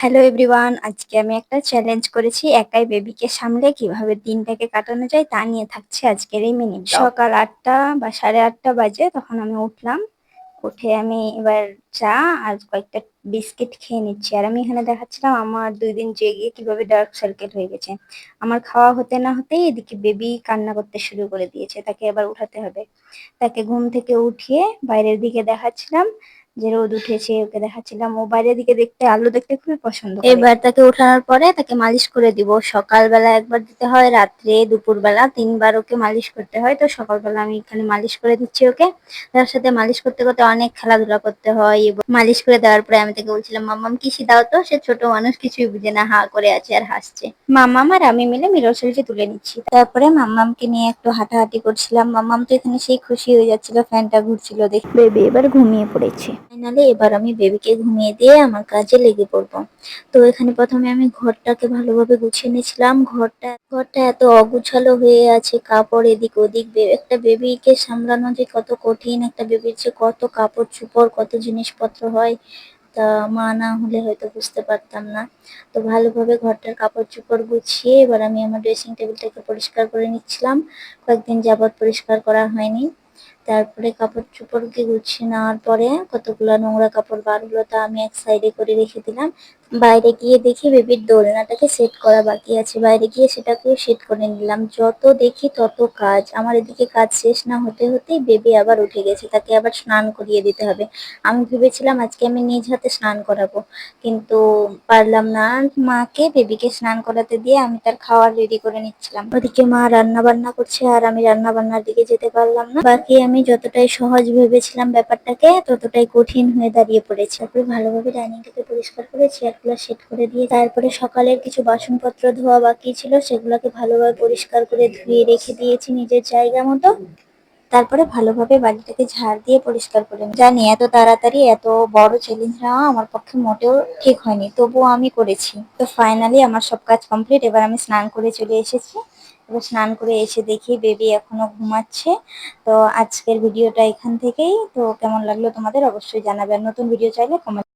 Hello everyone, আজকে আমি একটা চ্যালেঞ্জ করেছি একাই বেবিকে সামলে কিভাবে দিনটাকে কাটানো যায় তা নিয়ে থাকছে আজকের এই মিনি ব্লগ। সকাল ৮টা বা ৮:৩০ বাজে তখন আমি উঠলাম। উঠে আমি এবার চা আর কয়েকটা বিস্কিট খেয়ে নিচ্ছি। আর আমি এখানে দেখাচ্ছিলাম আমার ২ দিন জেগে কিভাবে ডার্ক সার্কেল হয়ে গেছে। আমার খাওয়া হতে না হতেই এদিকে বেবি কান্না করতে শুরু করে দিয়েছে। তাকে এবার উঠাতে হবে। তাকে ঘুম থেকে উঠিয়ে বাইরের দিকে দেখাচ্ছিলাম যে রোদ উঠেছে, ওকে দেখাচ্ছিলাম। ও বাইরের দিকে দেখতে, আলো দেখতে খুবই পছন্দ করে। এবার তাকে ওঠানোর পরে তাকে মালিশ করে দিব। সকালবেলা একবার দিতে হয়, রাত্রে, দুপুরবেলা ৩ বার ওকে মালিশ করতে হয়। তো সকালবেলা আমি এখানে মালিশ করে দিচ্ছি ওকে। তার সাথে মালিশ করতে করতে অনেক খেলাধুলা করতে হয় এবং মালিশ করে দেওয়ার পরে আমি তাকে বলছিলাম, মাম্মাম কিসি দাও তো। সে ছোট মানুষ, কিছুই বুঝে না, হা করে আছে আর হাসছে। মাম্মাম আর আমি মিলে মিরর সেলফি তুলে নিচ্ছি। তারপরে মাম্মামকে নিয়ে একটু হাঁটাহাঁটি করছিলাম। মাম্মাম তো এখানে সেই খুশি হয়ে যাচ্ছিল, ফ্যানটা ঘুরছিল দেখে। বেবি এবার ঘুমিয়ে পড়েছে। ফাইনালি এবার আমি বেবিকে ঘুমিয়ে দিয়ে আমার কাজে লেগে পড়বো। তো এখানে প্রথমে আমি ঘরটাকে ভালোভাবে গুছিয়ে নিয়েছিলাম। ঘরটা এত অগুছালো হয়ে আছে, কাপড় এদিক ওদিক। একটা বেবিকে সামলানো যে কত কঠিন, একটা বেবির যে কত কাপড় চোপড়, কত জিনিসপত্র হয়, তা মা না হলে হয়তো বুঝতে পারতাম না। তো ভালোভাবে ঘরটার কাপড় চোপড় গুছিয়ে এবার আমি আমার ড্রেসিং টেবিলটাকে পরিষ্কার করে নিচ্ছিলাম। কয়েকদিন যাবত পরিষ্কার করা হয়নি। তারপরে কাপড় চোপড়কে গুছিয়ে নেওয়ার পরে কতগুলো নোংরা কাপড় বার হলো, তা আমি এক সাইডে করে রেখে দিলাম। বাইরে গিয়ে দেখি বেবির দোলনাটাকে সেট করা বাকি আছে। বাইরে গিয়ে সেটাকেও সেট করে নিলাম। যত দেখি তত কাজ। আমার এদিকে কাজ শেষ না হতে হতেই বেবি আবার উঠে গেছে। তাকে আবার স্নান করিয়ে দিতে হবে। আমি ভেবেছিলাম আজকে আমি নিজ হাতে স্নান করাবো, কিন্তু পারলাম না। মাকে বেবিকে স্নান করাতে দিয়ে আমি তার খাওয়ার রেডি করে নিচ্ছিলাম। ওদিকে মা রান্না বান্না করছে আর আমি রান্না বান্নার দিকে যেতে পারলাম না। বাকি আমি যতটাই সহজ ভেবেছিলাম ব্যাপারটাকে, ততটাই কঠিন হয়ে দাঁড়িয়ে পড়েছে। তারপরে ভালোভাবে ডাইনিংটাকে পরিষ্কার করে চেয়ারগুলো সেট করে দিয়ে তারপরে সকালের কিছু বাসনপত্র ধোয়া বাকি ছিল, সেগুলোকে ভালোভাবে পরিষ্কার করে ধুয়ে রেখে দিয়েছি নিজের জায়গা মতো। তারপরে ভালোভাবে বাড়িটাকে ঝাড় দিয়ে পরিষ্কার করে নিই। জানি এত তাড়াতাড়ি এত বড় চ্যালেঞ্জ নেওয়া আমার পক্ষে মোটেও ঠিক হয়নি, তবুও আমি করেছি। তো ফাইনালি আমার সব কাজ কমপ্লিট। এবার আমি স্নান করে চলে এসেছি। এবার স্নান করে এসে দেখি বেবি এখনো ঘুমাচ্ছে। তো আজকের ভিডিওটা এখান থেকেই। তো কেমন লাগলো তোমাদের অবশ্যই জানাবেন। নতুন ভিডিও চাইলে কমেন্ট